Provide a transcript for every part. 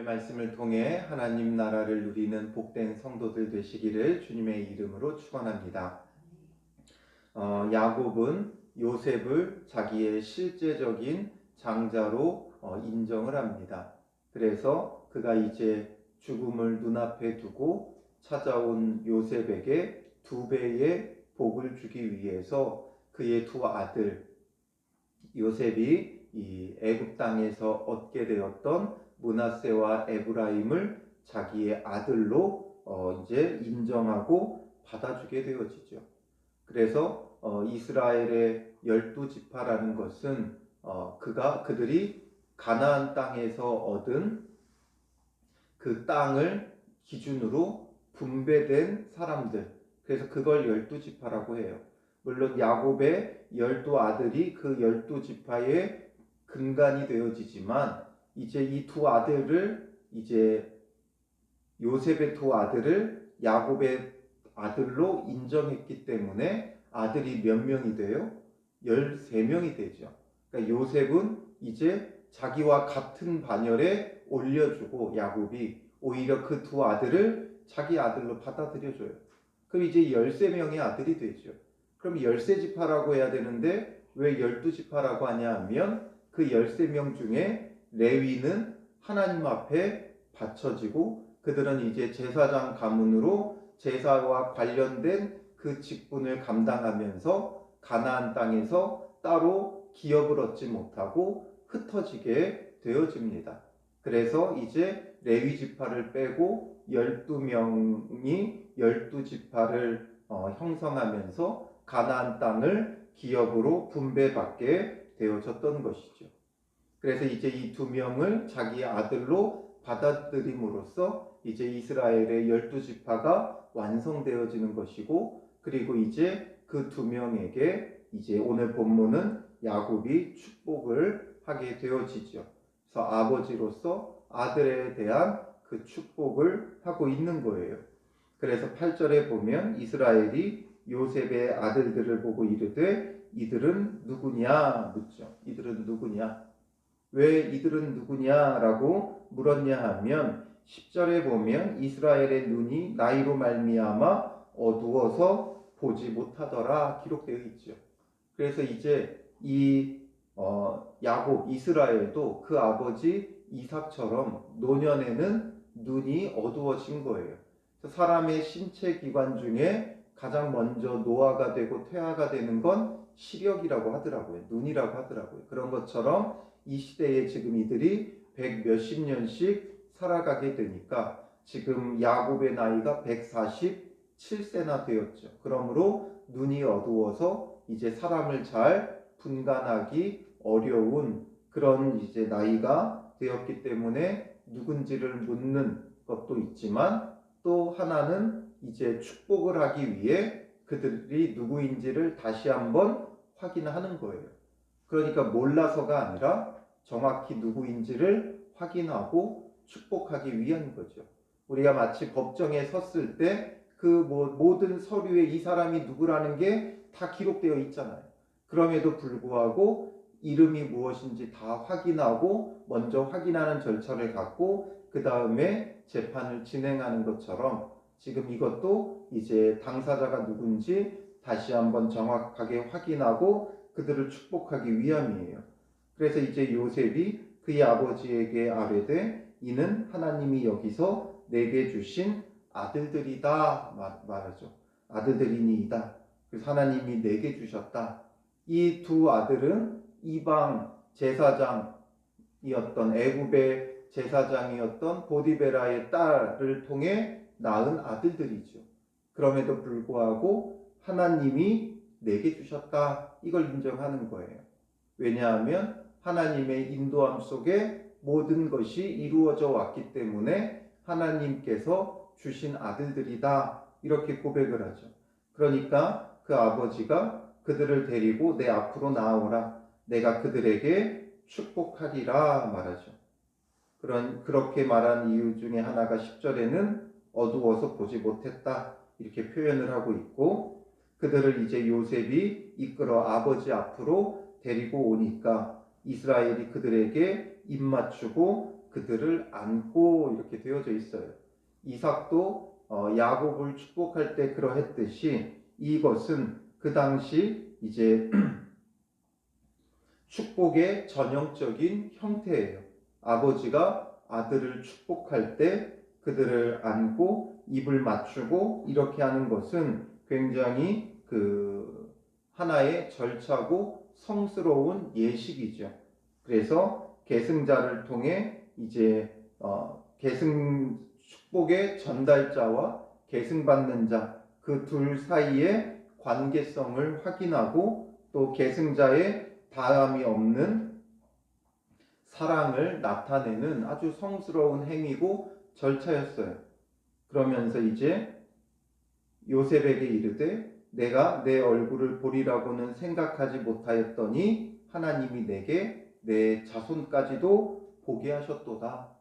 말씀을 통해 하나님 나라를 누리는 복된 성도들 되시기를 주님의 이름으로 축원합니다. 야곱은 요셉을 자기의 실제적인 장자로 인정을 합니다. 그래서 그가 이제 죽음을 눈앞에 두고 찾아온 요셉에게 2배의 복을 주기 위해서 그의 2 아들 요셉이 이 애굽 땅에서 얻게 되었던 므낫세와 에브라임을 자기의 아들로 이제 인정하고 받아주게 되어지죠. 그래서 이스라엘의 12지파라는 것은 그들이 가나안 땅에서 얻은 그 땅을 기준으로 분배된 사람들, 그래서 그걸 12지파라고 해요. 물론 야곱의 12아들이 그 12지파의 근간이 되어지지만 이제 이 2 아들을 이제 요셉의 2 아들을 야곱의 아들로 인정했기 때문에 아들이 몇 명이 돼요? 13명이 되죠. 그러니까 요셉은 이제 자기와 같은 반열에 올려주고 야곱이 오히려 그 2 아들을 자기 아들로 받아들여줘요. 그럼 이제 13명의 아들이 되죠. 그럼 13지파라고 해야 되는데 왜 12지파라고 하냐 하면 그 13명 중에 레위는 하나님 앞에 바쳐지고 그들은 이제 제사장 가문으로 제사와 관련된 그 직분을 감당하면서 가나안 땅에서 따로 기업을 얻지 못하고 흩어지게 되어집니다. 그래서 이제 레위 지파를 빼고 12명이 12지파를 형성하면서 가나안 땅을 기업으로 분배받게 되어졌던 것이죠. 그래서 이제 이 2명을 자기의 아들로 받아들임으로써 이제 이스라엘의 12지파가 완성되어지는 것이고, 그리고 이제 그 2명에게 이제 오늘 본문은 야곱이 축복을 하게 되어지죠. 그래서 아버지로서 아들에 대한 그 축복을 하고 있는 거예요. 그래서 8절에 보면 이스라엘이 요셉의 아들들을 보고 이르되 이들은 누구냐 묻죠. 이들은 누구냐? 왜 이들은 누구냐라고 물었냐 하면 10절에 보면 이스라엘의 눈이 나이로 말미암아 어두워서 보지 못하더라 기록되어 있죠. 그래서 이제 이 야곱 이스라엘도 그 아버지 이삭처럼 노년에는 눈이 어두워진 거예요. 사람의 신체 기관 중에 가장 먼저 노화가 되고 퇴화가 되는 건 시력이라고 하더라고요. 눈이라고 하더라고요. 그런 것처럼 이 시대에 지금 이들이 100 몇십 년씩 살아가게 되니까 지금 야곱의 나이가 147세나 되었죠. 그러므로 눈이 어두워서 이제 사람을 잘 분간하기 어려운 그런 이제 나이가 되었기 때문에 누군지를 묻는 것도 있지만 또 하나는 이제 축복을 하기 위해 그들이 누구인지를 다시 한번 확인하는 거예요. 그러니까 몰라서가 아니라 정확히 누구인지를 확인하고 축복하기 위한 거죠. 우리가 마치 법정에 섰을 때 그 모든 서류에 이 사람이 누구라는 게 다 기록되어 있잖아요. 그럼에도 불구하고 이름이 무엇인지 다 확인하고 먼저 확인하는 절차를 갖고 그 다음에 재판을 진행하는 것처럼 지금 이것도 이제 당사자가 누군지 다시 한번 정확하게 확인하고 그들을 축복하기 위함이에요. 그래서 이제 요셉이 그의 아버지에게 아뢰되 이는 하나님이 여기서 내게 주신 아들들이다 말하죠. 아들들이니이다. 그래서 하나님이 내게 주셨다. 이 2 아들은 이방 제사장이었던 애굽의 제사장이었던 보디베라의 딸을 통해 낳은 아들들이죠. 그럼에도 불구하고 하나님이 내게 주셨다. 이걸 인정하는 거예요. 왜냐하면 하나님의 인도함 속에 모든 것이 이루어져 왔기 때문에 하나님께서 주신 아들들이다. 이렇게 고백을 하죠. 그러니까 그 아버지가 그들을 데리고 내 앞으로 나아오라. 내가 그들에게 축복하리라 말하죠. 그렇게 말한 이유 중에 하나가 10절에는 어두워서 보지 못했다. 이렇게 표현을 하고 있고 그들을 이제 요셉이 이끌어 아버지 앞으로 데리고 오니까 이스라엘이 그들에게 입맞추고 그들을 안고 이렇게 되어져 있어요. 이삭도 야곱을 축복할 때 그러했듯이 이것은 그 당시 이제 축복의 전형적인 형태예요. 아버지가 아들을 축복할 때 그들을 안고 입을 맞추고 이렇게 하는 것은 굉장히 하나의 절차고 성스러운 예식이죠. 그래서 계승자를 통해 이제 계승 축복의 전달자와 계승받는 자 그 둘 사이의 관계성을 확인하고 또 계승자의 다함이 없는 사랑을 나타내는 아주 성스러운 행위고 절차였어요. 그러면서 이제 요셉에게 이르되 내가 내 얼굴을 보리라고는 생각하지 못하였더니 하나님이 내게 내 자손까지도 보게 하셨도다.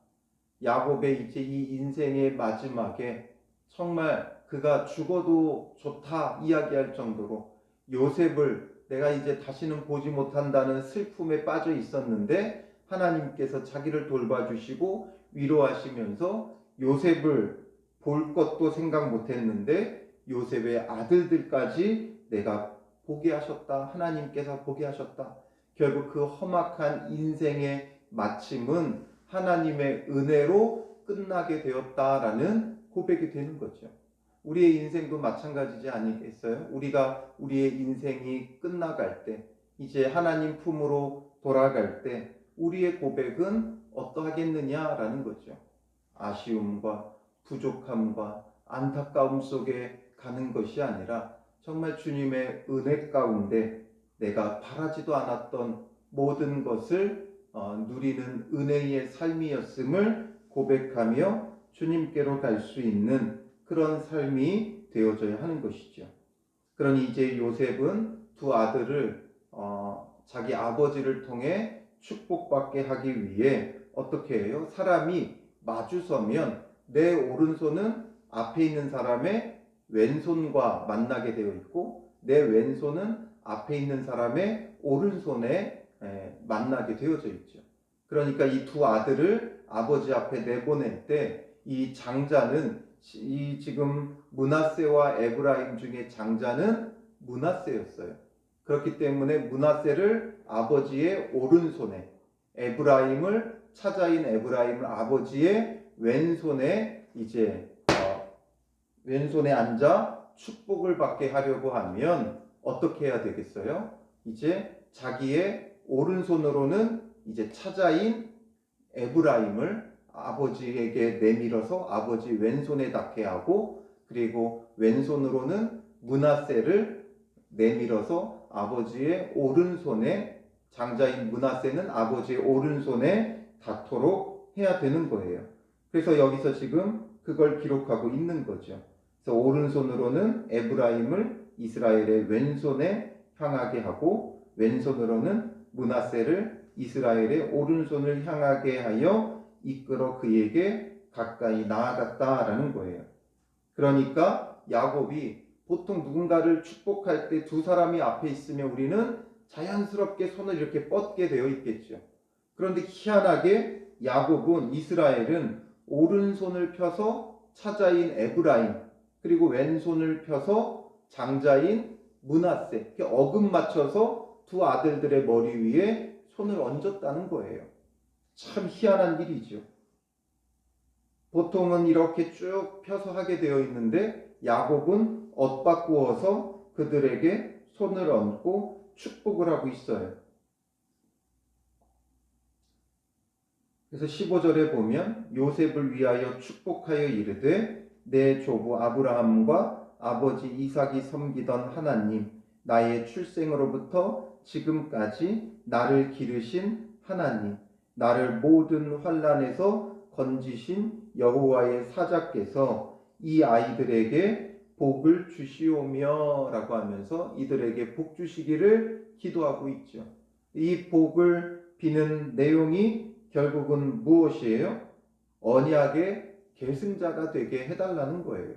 야곱의 이제 이 인생의 마지막에 정말 그가 죽어도 좋다 이야기할 정도로 요셉을 내가 이제 다시는 보지 못한다는 슬픔에 빠져 있었는데 하나님께서 자기를 돌봐주시고 위로하시면서 요셉을 볼 것도 생각 못했는데 요셉의 아들들까지 내가 보게 하셨다. 하나님께서 보게 하셨다. 결국 그 험악한 인생의 마침은 하나님의 은혜로 끝나게 되었다라는 고백이 되는 거죠. 우리의 인생도 마찬가지지 아니겠어요? 우리가 우리의 인생이 끝나갈 때, 이제 하나님 품으로 돌아갈 때 우리의 고백은 어떠하겠느냐라는 거죠. 아쉬움과 부족함과 안타까움 속에 가는 것이 아니라 정말 주님의 은혜 가운데 내가 바라지도 않았던 모든 것을 누리는 은혜의 삶이었음을 고백하며 주님께로 갈 수 있는 그런 삶이 되어져야 하는 것이죠. 그러니 이제 요셉은 두 아들을 자기 아버지를 통해 축복받게 하기 위해 어떻게 해요? 사람이 마주서면 내 오른손은 앞에 있는 사람의 왼손과 만나게 되어 있고 내 왼손은 앞에 있는 사람의 오른손에 만나게 되어져 있죠. 그러니까 이 두 아들을 아버지 앞에 내보낼 때 이 장자는 이 지금 므낫세와 에브라임 중에 장자는 므낫세였어요. 그렇기 때문에 므낫세를 아버지의 오른손에, 에브라임을 차자인 에브라임을 아버지의 왼손에 이제 왼손에 앉아 축복을 받게 하려고 하면 어떻게 해야 되겠어요? 이제 자기의 오른손으로는 이제 차자인 에브라임을 아버지에게 내밀어서 아버지 왼손에 닿게 하고 그리고 왼손으로는 므낫세를 내밀어서 아버지의 오른손에 장자인 므낫세는 아버지의 오른손에 닿도록 해야 되는 거예요. 그래서 여기서 지금 그걸 기록하고 있는 거죠. 그래서 오른손으로는 에브라임을 이스라엘의 왼손에 향하게 하고 왼손으로는 므낫세를 이스라엘의 오른손을 향하게 하여 이끌어 그에게 가까이 나아갔다라는 거예요. 그러니까 야곱이 보통 누군가를 축복할 때 두 사람이 앞에 있으면 우리는 자연스럽게 손을 이렇게 뻗게 되어 있겠죠. 그런데 희한하게 야곱은 이스라엘은 오른손을 펴서 차자인 에브라임 그리고 왼손을 펴서 장자인 므낫세 이렇게 어금 맞춰서 두 아들들의 머리 위에 손을 얹었다는 거예요. 참 희한한 일이죠. 보통은 이렇게 쭉 펴서 하게 되어 있는데 야곱은 엇바꾸어서 그들에게 손을 얹고 축복을 하고 있어요. 그래서 15절에 보면 요셉을 위하여 축복하여 이르되 내 조부 아브라함과 아버지 이삭이 섬기던 하나님 나의 출생으로부터 지금까지 나를 기르신 하나님 나를 모든 환난에서 건지신 여호와의 사자께서 이 아이들에게 복을 주시오며 라고 하면서 이들에게 복 주시기를 기도하고 있죠. 이 복을 비는 내용이 결국은 무엇이에요? 언약의 계승자가 되게 해달라는 거예요.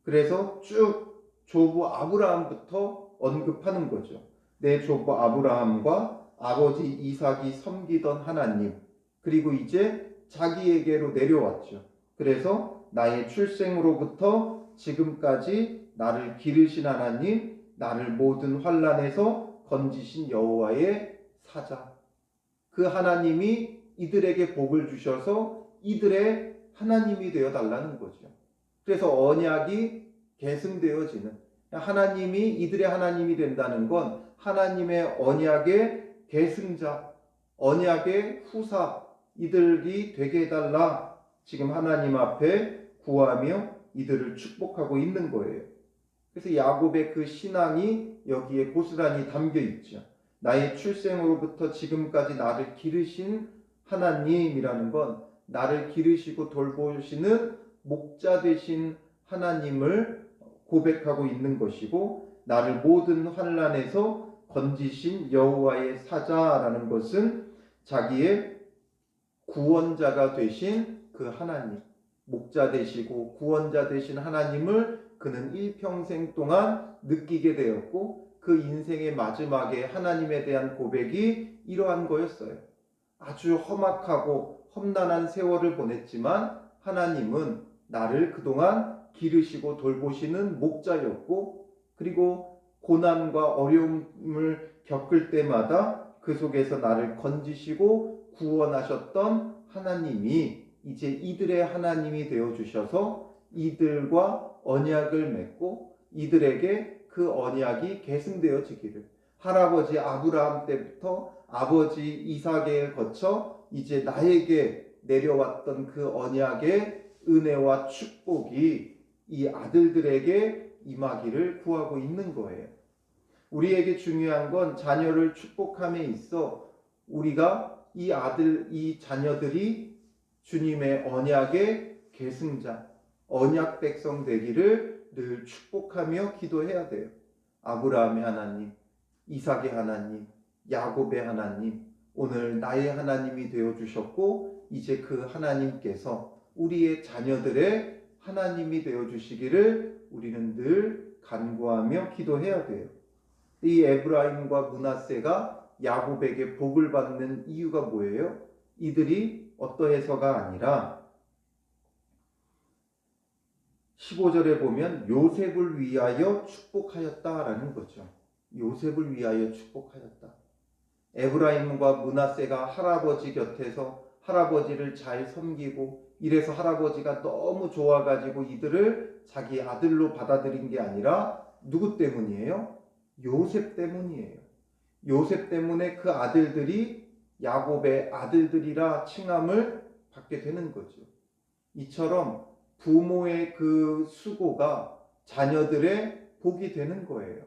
그래서 쭉 조부 아브라함부터 언급하는 거죠. 내 조부 아브라함과 아버지 이삭이 섬기던 하나님 그리고 이제 자기에게로 내려왔죠. 그래서 나의 출생으로부터 지금까지 나를 기르신 하나님, 나를 모든 환난에서 건지신 여호와의 사자. 그 하나님이 이들에게 복을 주셔서 이들의 하나님이 되어 달라는 거죠. 그래서 언약이 계승되어지는, 하나님이 이들의 하나님이 된다는 건 하나님의 언약의 계승자, 언약의 후사, 이들이 되게 해달라 지금 하나님 앞에 구하며 이들을 축복하고 있는 거예요. 그래서 야곱의 그 신앙이 여기에 고스란히 담겨 있죠. 나의 출생으로부터 지금까지 나를 기르신 하나님이라는 건 나를 기르시고 돌보시는 목자 되신 하나님을 고백하고 있는 것이고, 나를 모든 환난에서 건지신 여호와의 사자라는 것은 자기의 구원자가 되신 그 하나님, 목자 되시고 구원자 되신 하나님을 그는 일평생 동안 느끼게 되었고, 그 인생의 마지막에 하나님에 대한 고백이 이러한 거였어요. 아주 험악하고 험난한 세월을 보냈지만 하나님은 나를 그동안 기르시고 돌보시는 목자였고, 그리고 고난과 어려움을 겪을 때마다 그 속에서 나를 건지시고 구원하셨던 하나님이 이제 이들의 하나님이 되어주셔서 이들과 언약을 맺고 이들에게 그 언약이 계승되어지기를, 할아버지 아브라함 때부터 아버지 이삭에 거쳐 이제 나에게 내려왔던 그 언약의 은혜와 축복이 이 아들들에게 임하기를 구하고 있는 거예요. 우리에게 중요한 건 자녀를 축복함에 있어 우리가 이 아들, 이 자녀들이 주님의 언약의 계승자, 언약 백성 되기를 늘 축복하며 기도해야 돼요. 아브라함의 하나님, 이삭의 하나님, 야곱의 하나님, 오늘 나의 하나님이 되어주셨고 이제 그 하나님께서 우리의 자녀들의 하나님이 되어주시기를 우리는 늘 간구하며 기도해야 돼요. 이 에브라임과 므낫세가 야곱에게 복을 받는 이유가 뭐예요? 이들이 어떠해서가 아니라 15절에 보면 요셉을 위하여 축복하였다라는 거죠. 요셉을 위하여 축복하였다. 에브라임과 므낫세가 할아버지 곁에서 할아버지를 잘 섬기고 이래서 할아버지가 너무 좋아가지고 이들을 자기 아들로 받아들인 게 아니라 누구 때문이에요? 요셉 때문이에요. 요셉 때문에 그 아들들이 야곱의 아들들이라 칭함을 받게 되는 거죠. 이처럼 부모의 그 수고가 자녀들의 복이 되는 거예요.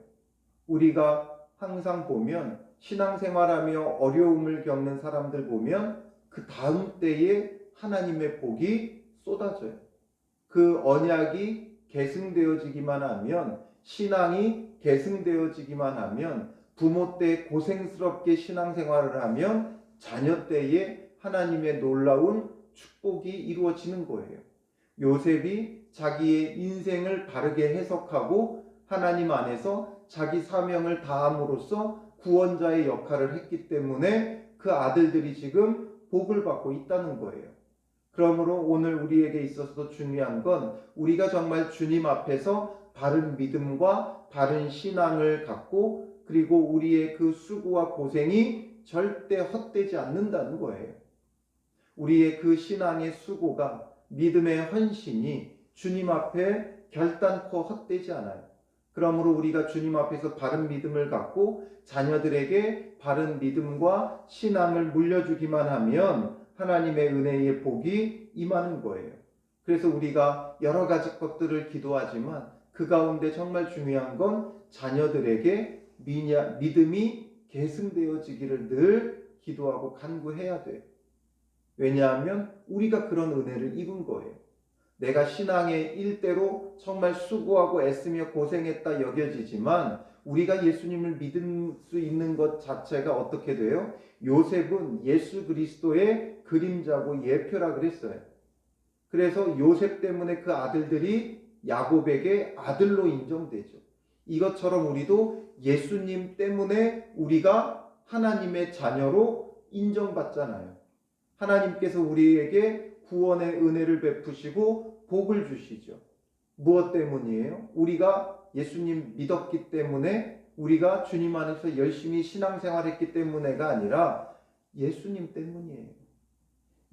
우리가 항상 보면 신앙생활하며 어려움을 겪는 사람들 보면 그 다음 때에 하나님의 복이 쏟아져요. 그 언약이 계승되어지기만 하면, 신앙이 계승되어지기만 하면, 부모 때 고생스럽게 신앙생활을 하면 자녀 때에 하나님의 놀라운 축복이 이루어지는 거예요. 요셉이 자기의 인생을 바르게 해석하고 하나님 안에서 자기 사명을 다함으로써 구원자의 역할을 했기 때문에 그 아들들이 지금 복을 받고 있다는 거예요. 그러므로 오늘 우리에게 있어서도 중요한 건 우리가 정말 주님 앞에서 바른 믿음과 바른 신앙을 갖고, 그리고 우리의 그 수고와 고생이 절대 헛되지 않는다는 거예요. 우리의 그 신앙의 수고가, 믿음의 헌신이 주님 앞에 결단코 헛되지 않아요. 그러므로 우리가 주님 앞에서 바른 믿음을 갖고 자녀들에게 바른 믿음과 신앙을 물려주기만 하면 하나님의 은혜의 복이 임하는 거예요. 그래서 우리가 여러 가지 것들을 기도하지만 그 가운데 정말 중요한 건 자녀들에게 믿음이 계승되어지기를 늘 기도하고 간구해야 돼요. 왜냐하면 우리가 그런 은혜를 입은 거예요. 내가 신앙의 일대로 정말 수고하고 애쓰며 고생했다 여겨지지만 우리가 예수님을 믿을 수 있는 것 자체가 어떻게 돼요? 요셉은 예수 그리스도의 그림자고 예표라 그랬어요. 그래서 요셉 때문에 그 아들들이 야곱에게 아들로 인정되죠. 이것처럼 우리도 예수님 때문에 우리가 하나님의 자녀로 인정받잖아요. 하나님께서 우리에게 구원의 은혜를 베푸시고 복을 주시죠. 무엇 때문이에요? 우리가 예수님 믿었기 때문에, 우리가 주님 안에서 열심히 신앙생활했기 때문에가 아니라 예수님 때문이에요.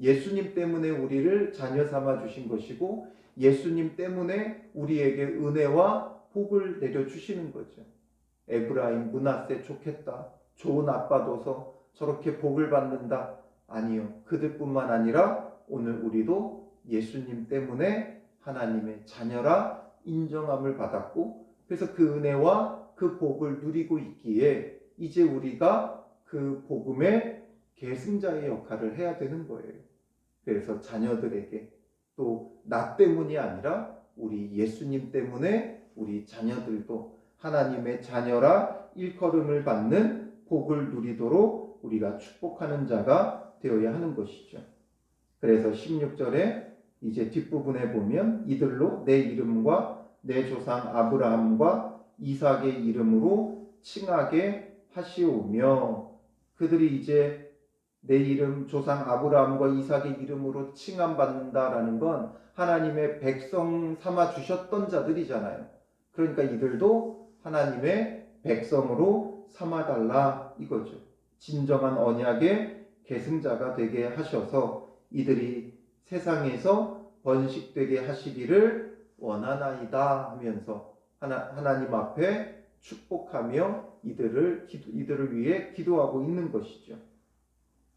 예수님 때문에 우리를 자녀 삼아 주신 것이고, 예수님 때문에 우리에게 은혜와 복을 내려주시는 거죠. 에브라임, 므낫세 좋겠다, 좋은 아빠 둬서 저렇게 복을 받는다. 아니요. 그들뿐만 아니라 오늘 우리도 예수님 때문에 하나님의 자녀라 인정함을 받았고, 그래서 그 은혜와 그 복을 누리고 있기에 이제 우리가 그 복음의 계승자의 역할을 해야 되는 거예요. 그래서 자녀들에게, 또 나 때문이 아니라 우리 예수님 때문에 우리 자녀들도 하나님의 자녀라 일컬음을 받는 복을 누리도록 우리가 축복하는 자가 되어야 하는 것이죠. 그래서 16절에 이제 뒷부분에 보면 이들로 내 이름과 내 조상 아브라함과 이삭의 이름으로 칭하게 하시오며, 그들이 이제 내 이름, 조상 아브라함과 이삭의 이름으로 칭함받는다라는 건 하나님의 백성 삼아 주셨던 자들이잖아요. 그러니까 이들도 하나님의 백성으로 삼아달라 이거죠. 진정한 언약의 계승자가 되게 하셔서 이들이 세상에서 번식되게 하시기를 원하나이다 하면서 하나님 앞에 축복하며 이들을 위해 기도하고 있는 것이죠.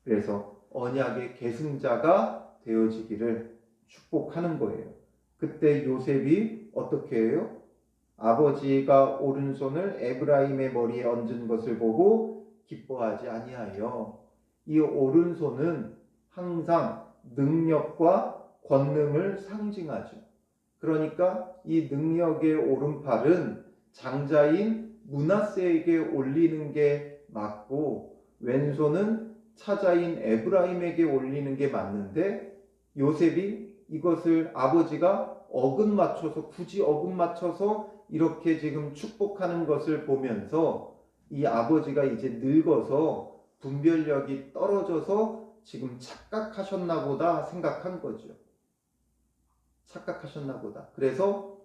그래서 언약의 계승자가 되어지기를 축복하는 거예요. 그때 요셉이 어떻게 해요? 아버지가 오른손을 에브라임의 머리에 얹은 것을 보고 기뻐하지 아니하여. 이 오른손은 항상 능력과 권능을 상징하죠. 그러니까 이 능력의 오른팔은 장자인 므낫세에게 올리는 게 맞고, 왼손은 차자인 에브라임에게 올리는 게 맞는데, 요셉이 이것을 아버지가 굳이 어긋 맞춰서 이렇게 지금 축복하는 것을 보면서 이 아버지가 이제 늙어서 분별력이 떨어져서 지금 착각하셨나 보다 생각한 거죠. 착각하셨나 보다. 그래서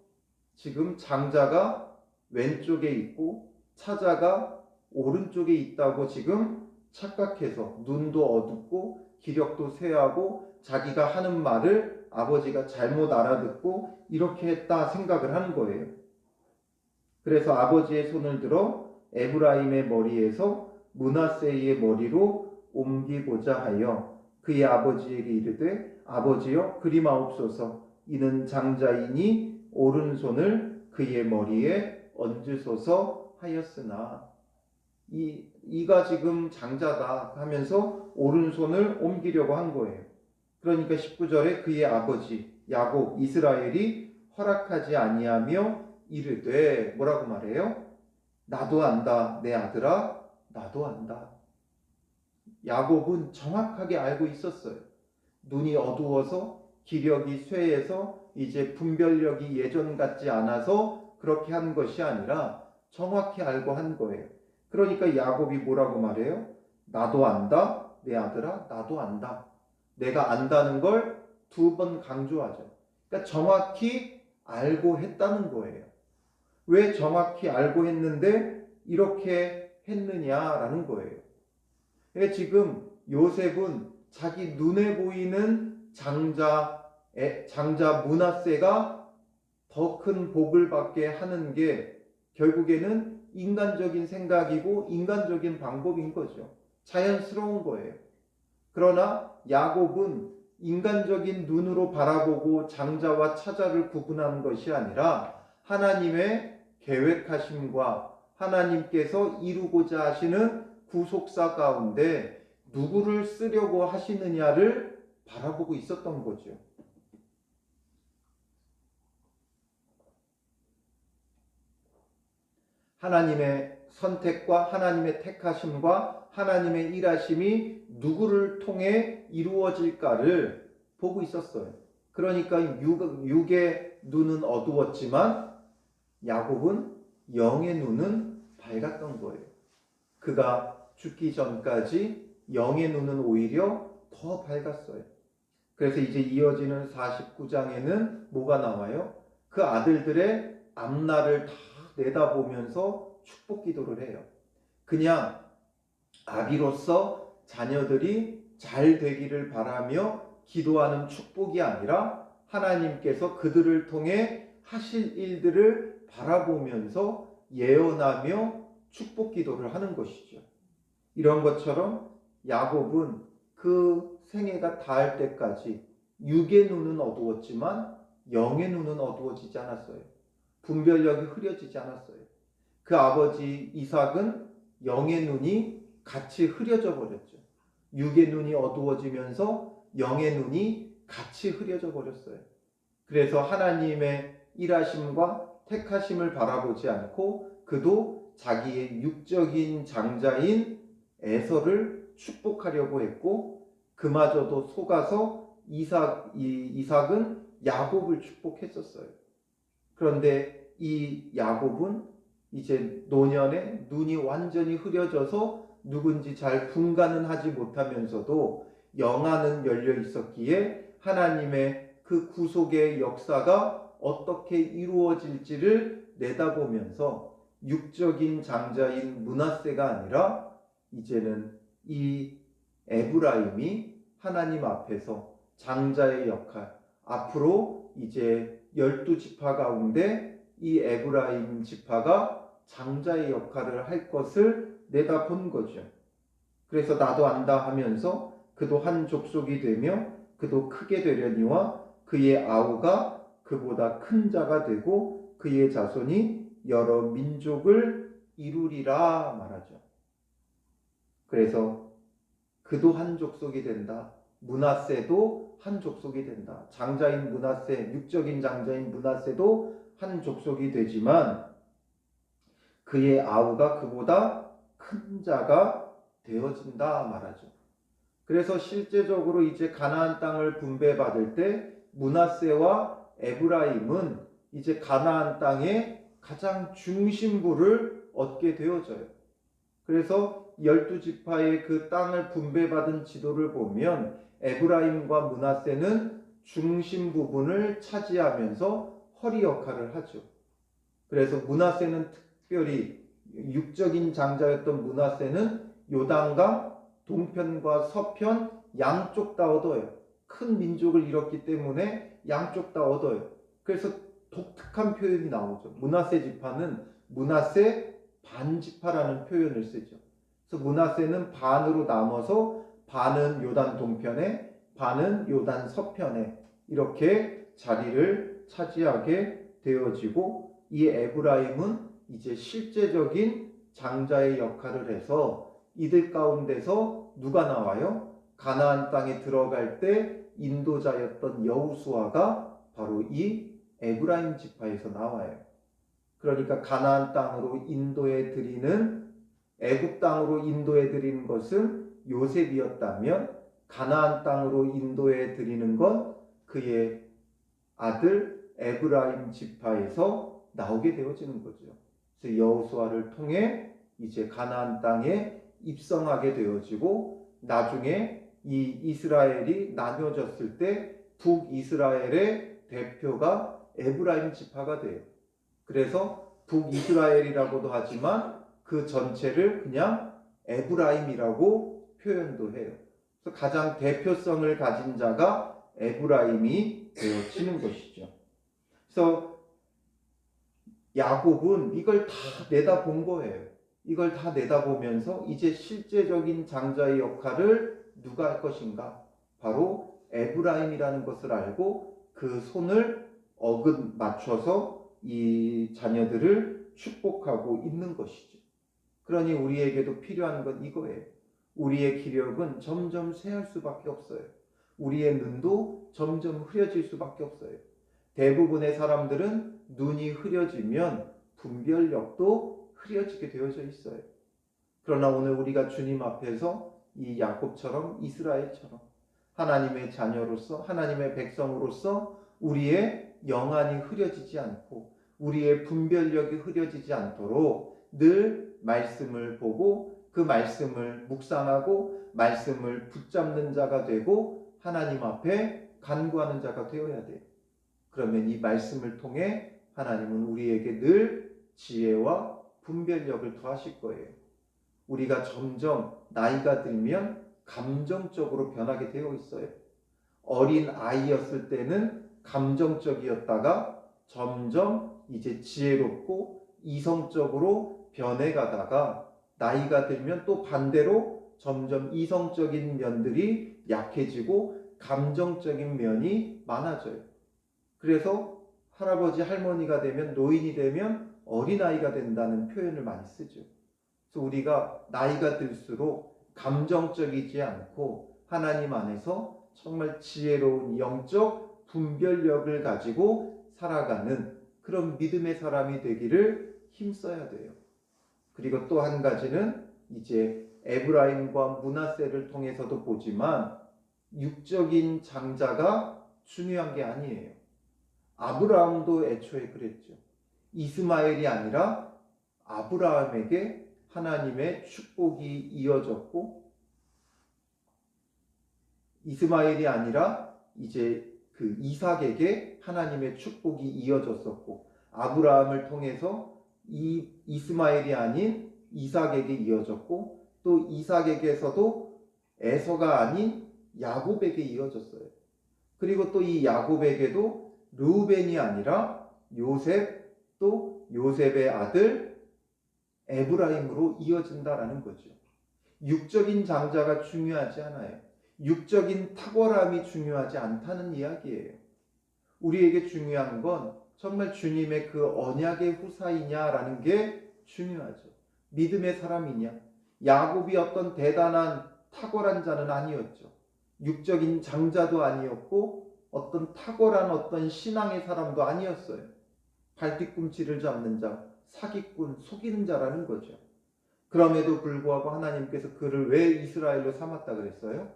지금 장자가 왼쪽에 있고 차자가 오른쪽에 있다고 지금 착각해서 눈도 어둡고 기력도 쇠하고 자기가 하는 말을 아버지가 잘못 알아듣고 이렇게 했다 생각을 하는 거예요. 그래서 아버지의 손을 들어 에브라임의 머리에서 므낫세의 머리로 옮기고자 하여 그의 아버지에게 이르되, 아버지여 그리마옵소서. 이는 장자이니 오른손을 그의 머리에 얹으소서 하였으나, 이가 지금 장자다 하면서 오른손을 옮기려고 한 거예요. 그러니까 19절에 그의 아버지 야곱 이스라엘이 허락하지 아니하며 이르되, 뭐라고 말해요? 나도 안다 내 아들아, 나도 안다. 야곱은 정확하게 알고 있었어요. 눈이 어두워서 기력이 쇠해서 이제 분별력이 예전 같지 않아서 그렇게 한 것이 아니라 정확히 알고 한 거예요. 그러니까 야곱이 뭐라고 말해요? 나도 안다 내 아들아, 나도 안다. 내가 안다는 걸 2번 강조하죠. 그러니까 정확히 알고 했다는 거예요. 왜 정확히 알고 했는데 이렇게 했느냐라는 거예요. 그러니까 지금 요셉은 자기 눈에 보이는 장자 므낫세가 더 큰 복을 받게 하는 게 결국에는 인간적인 생각이고 인간적인 방법인 거죠. 자연스러운 거예요. 그러나 야곱은 인간적인 눈으로 바라보고 장자와 차자를 구분하는 것이 아니라 하나님의 계획하심과 하나님께서 이루고자 하시는 구속사 가운데 누구를 쓰려고 하시느냐를 바라보고 있었던 거죠. 하나님의 선택과 하나님의 택하심과 하나님의 일하심이 누구를 통해 이루어질까를 보고 있었어요. 그러니까 육의 눈은 어두웠지만 야곱은 영의 눈은 밝았던 거예요. 그가 죽기 전까지 영의 눈은 오히려 더 밝았어요. 그래서 이제 이어지는 49장에는 뭐가 나와요? 그 아들들의 앞날을 다 내다보면서 축복 기도를 해요. 그냥 아비로서 자녀들이 잘 되기를 바라며 기도하는 축복이 아니라 하나님께서 그들을 통해 하실 일들을 바라보면서 예언하며 축복 기도를 하는 것이죠. 이런 것처럼 야곱은 그 생애가 닿을 때까지 육의 눈은 어두웠지만 영의 눈은 어두워지지 않았어요. 분별력이 흐려지지 않았어요. 그 아버지 이삭은 영의 눈이 같이 흐려져 버렸죠. 육의 눈이 어두워지면서 영의 눈이 같이 흐려져 버렸어요. 그래서 하나님의 일하심과 택하심을 바라보지 않고 그도 자기의 육적인 장자인 에서를 축복하려고 했고 그마저도 속아서 이삭은 야곱을 축복했었어요. 그런데 이 야곱은 이제 노년에 눈이 완전히 흐려져서 누군지 잘 분간은 하지 못하면서도 영안은 열려 있었기에 하나님의 그 구속의 역사가 어떻게 이루어질지를 내다보면서 육적인 장자인 므낫세가 아니라 이제는 이 에브라임이 하나님 앞에서 장자의 역할, 앞으로 이제 12지파 가운데 이 에브라임 지파가 장자의 역할을 할 것을 내다본 거죠. 그래서 나도 안다 하면서 그도 한 족속이 되며 그도 크게 되려니와 그의 아우가 그보다 큰 자가 되고 그의 자손이 여러 민족을 이루리라 말하죠. 그래서 그도 한 족속이 된다. 므낫세도 한 족속이 된다. 장자인 므낫세, 육적인 장자인 므낫세도 한 족속이 되지만 그의 아우가 그보다 큰 자가 되어진다 말하죠. 그래서 실제적으로 이제 가나안 땅을 분배받을 때 므낫세와 에브라임은 이제 가나안 땅의 가장 중심부를 얻게 되어져요. 그래서 12지파의 그 땅을 분배받은 지도를 보면 에브라임과 므낫세는 중심 부분을 차지하면서 허리 역할을 하죠. 그래서 므낫세는 특별히 육적인 장자였던 므낫세는 요단강 동편과 서편 양쪽 다 얻어요. 큰 민족을 이뤘기 때문에 양쪽 다 얻어요. 그래서 독특한 표현이 나오죠. 므낫세 지파는 므낫세 반지파라는 표현을 쓰죠. 그래서 므낫세는 반으로 나눠서 반은 요단 동편에 반은 요단 서편에 이렇게 자리를 차지하게 되어지고 이 에브라임은 이제 실제적인 장자의 역할을 해서 이들 가운데서 누가 나와요? 가나안 땅에 들어갈 때 인도자였던 여호수아가 바로 이 에브라임 지파에서 나와요. 그러니까 가나안 땅으로 인도해 드리는 애굽 땅으로 인도해 드리는 것은 요셉이었다면 가나안 땅으로 인도해 드리는 건 그의 아들 에브라임 지파에서 나오게 되어지는 거죠. 그래서 여호수아를 통해 이제 가나안 땅에 입성하게 되어지고 나중에 이 이스라엘이 나뉘어졌을 때 북이스라엘의 대표가 에브라임 지파가 돼요. 그래서 북이스라엘이라고도 하지만 그 전체를 그냥 에브라임이라고 표현도 해요. 그래서 가장 대표성을 가진 자가 에브라임이 되어지는 것이죠. 그래서 야곱은 이걸 다 내다본 거예요. 이걸 다 내다보면서 이제 실제적인 장자의 역할을 누가 할 것인가? 바로 에브라임이라는 것을 알고 그 손을 어긋 맞춰서 이 자녀들을 축복하고 있는 것이죠. 그러니 우리에게도 필요한 건 이거예요. 우리의 기력은 점점 쇠할 수밖에 없어요. 우리의 눈도 점점 흐려질 수밖에 없어요. 대부분의 사람들은 눈이 흐려지면 분별력도 흐려지게 되어져 있어요. 그러나 오늘 우리가 주님 앞에서 이 야곱처럼 이스라엘처럼 하나님의 자녀로서 하나님의 백성으로서 우리의 영안이 흐려지지 않고 우리의 분별력이 흐려지지 않도록 늘 말씀을 보고 그 말씀을 묵상하고 말씀을 붙잡는 자가 되고 하나님 앞에 간구하는 자가 되어야 돼요. 그러면 이 말씀을 통해 하나님은 우리에게 늘 지혜와 분별력을 더하실 거예요. 우리가 점점 나이가 들면 감정적으로 변하게 되어 있어요. 어린 아이였을 때는 감정적이었다가 점점 이제 지혜롭고 이성적으로 변해가다가 나이가 들면 또 반대로 점점 이성적인 면들이 약해지고 감정적인 면이 많아져요. 그래서 할아버지 할머니가 되면 노인이 되면 어린아이가 된다는 표현을 많이 쓰죠. 그래서 우리가 나이가 들수록 감정적이지 않고 하나님 안에서 정말 지혜로운 영적 분별력을 가지고 살아가는 그런 믿음의 사람이 되기를 힘써야 돼요. 그리고 또 한 가지는 이제 에브라임과 므낫세를 통해서도 보지만 육적인 장자가 중요한 게 아니에요. 아브라함도 애초에 그랬죠. 이스마엘이 아니라 아브라함에게 하나님의 축복이 이어졌고, 이스마엘이 아니라 이제 그 이삭에게 하나님의 축복이 이어졌었고, 아브라함을 통해서 이스마엘이 아닌 이삭에게 이어졌고, 또 이삭에게서도 에서가 아닌 야곱에게 이어졌어요. 그리고 또 이 야곱에게도 르우벤이 아니라 요셉, 또 요셉의 아들 에브라임으로 이어진다라는 거죠. 육적인 장자가 중요하지 않아요. 육적인 탁월함이 중요하지 않다는 이야기예요. 우리에게 중요한 건 정말 주님의 그 언약의 후사이냐라는 게 중요하죠. 믿음의 사람이냐. 야곱이 어떤 대단한 탁월한 자는 아니었죠. 육적인 장자도 아니었고 어떤 탁월한 어떤 신앙의 사람도 아니었어요. 발뒤꿈치를 잡는 자, 사기꾼, 속이는 자라는 거죠. 그럼에도 불구하고 하나님께서 그를 왜 이스라엘로 삼았다 그랬어요?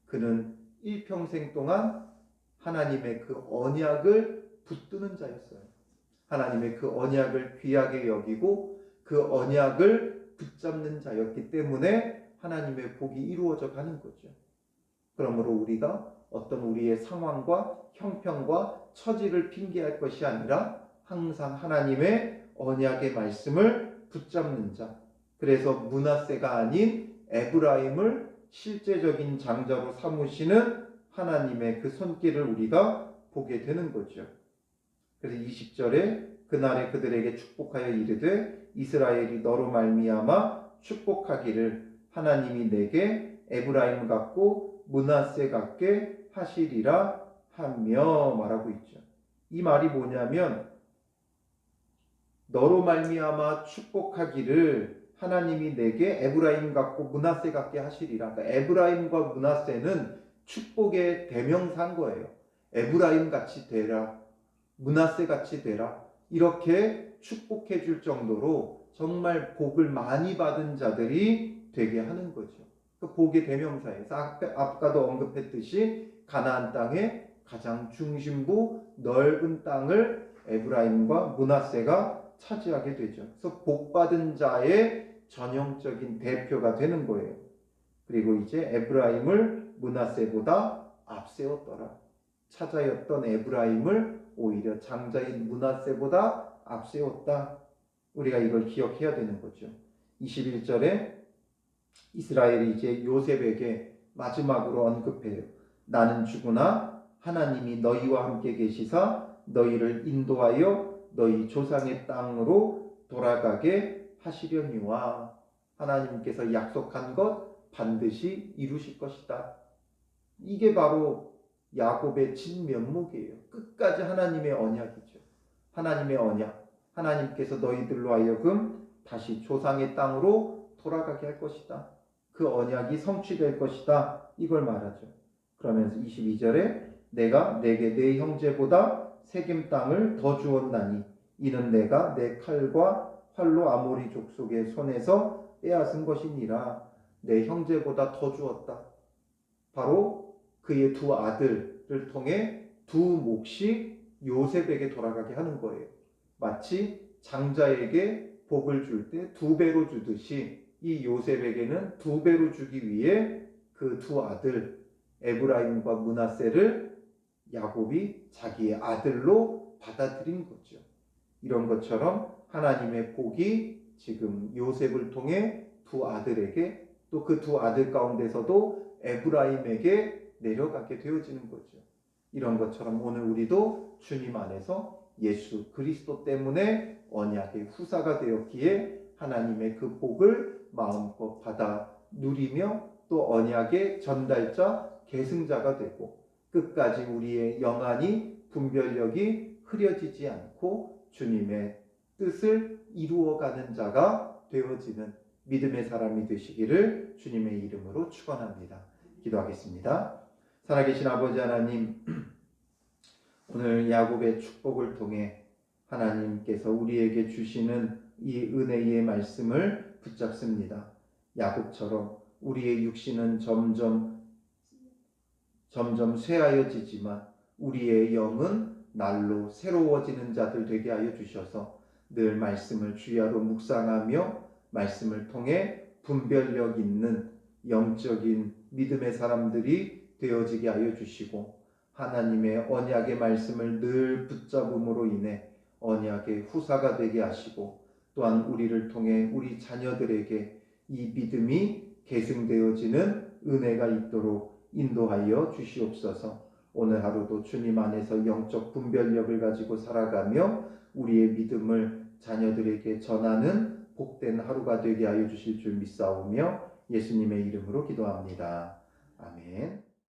그는 일평생 동안 하나님의 그 언약을 붙드는 자였어요. 하나님의 그 언약을 귀하게 여기고 그 언약을 붙잡는 자였기 때문에 하나님의 복이 이루어져 가는 거죠. 그러므로 우리가 어떤 우리의 상황과 형편과 처지를 핑계할 것이 아니라 항상 하나님의 언약의 말씀을 붙잡는 자. 그래서 므낫세가 아닌 에브라임을 실제적인 장자로 삼으시는 하나님의 그 손길을 우리가 보게 되는 거죠. 그래서 20절에 그날에 그들에게 축복하여 이르되 이스라엘이 너로 말미암아 축복하기를 하나님이 내게 에브라임 같고 므낫세 같게 하시리라 하며 말하고 있죠. 이 말이 뭐냐면 너로 말미암아 축복하기를 하나님이 내게 에브라임 같고 므낫세 같게 하시리라. 그러니까 에브라임과 므낫세는 축복의 대명사인 거예요. 에브라임 같이 되라, 므낫세 같이 되라. 이렇게 축복해 줄 정도로 정말 복을 많이 받은 자들이 되게 하는 거죠. 그 복의 대명사예요. 아까도 언급했듯이 가나안 땅의 가장 중심부 넓은 땅을 에브라임과 므낫세가 차지하게 되죠. 그래서 복받은 자의 전형적인 대표가 되는 거예요. 그리고 이제 에브라임을 므낫세보다 앞세웠더라. 차자였던 에브라임을 오히려 장자인 므낫세보다 앞세웠다. 우리가 이걸 기억해야 되는 거죠. 21절에 이스라엘이 이제 요셉에게 마지막으로 언급해요. 나는 죽으나 하나님이 너희와 함께 계시사 너희를 인도하여 너희 조상의 땅으로 돌아가게 하시려니와. 하나님께서 약속한 것 반드시 이루실 것이다. 이게 바로 야곱의 진면목이에요. 끝까지 하나님의 언약이죠. 하나님의 언약. 하나님께서 너희들로 하여금 다시 조상의 땅으로 돌아가게 할 것이다. 그 언약이 성취될 것이다. 이걸 말하죠. 그러면서 22절에 내가 내게 내 형제보다 세겜 땅을 더 주었나니 이는 내가 내 칼과 활로 아모리 족속의 손에서 빼앗은 것이니라. 내 형제보다 더 주었다. 바로 그의 두 아들을 통해 두 몫이 요셉에게 돌아가게 하는 거예요. 마치 장자에게 복을 줄 때 두 배로 주듯이 이 요셉에게는 두 배로 주기 위해 그 두 아들 에브라임과 므낫세를 야곱이 자기의 아들로 받아들인 거죠. 이런 것처럼 하나님의 복이 지금 요셉을 통해 두 아들에게 또 그 두 아들 가운데서도 에브라임에게 내려가게 되어지는 거죠. 이런 것처럼 오늘 우리도 주님 안에서 예수 그리스도 때문에 언약의 후사가 되었기에 하나님의 그 복을 마음껏 받아 누리며 또 언약의 전달자, 계승자가 되고 끝까지 우리의 영안이 분별력이 흐려지지 않고 주님의 뜻을 이루어가는 자가 되어지는 믿음의 사람이 되시기를 주님의 이름으로 축원합니다. 기도하겠습니다. 살아계신 아버지 하나님, 오늘 야곱의 축복을 통해 하나님께서 우리에게 주시는 이 은혜의 말씀을 붙잡습니다. 야곱처럼 우리의 육신은 점점 쇠하여지지만 우리의 영은 날로 새로워지는 자들 되게 하여 주셔서 늘 말씀을 주야로 묵상하며 말씀을 통해 분별력 있는 영적인 믿음의 사람들이 되어지게 하여 주시고 하나님의 언약의 말씀을 늘 붙잡음으로 인해 언약의 후사가 되게 하시고 또한 우리를 통해 우리 자녀들에게 이 믿음이 계승되어지는 은혜가 있도록 인도하여 주시옵소서. 오늘 하루도 주님 안에서 영적 분별력을 가지고 살아가며 우리의 믿음을 자녀들에게 전하는 복된 하루가 되게 하여 주실 줄 믿사오며 예수님의 이름으로 기도합니다. 아멘.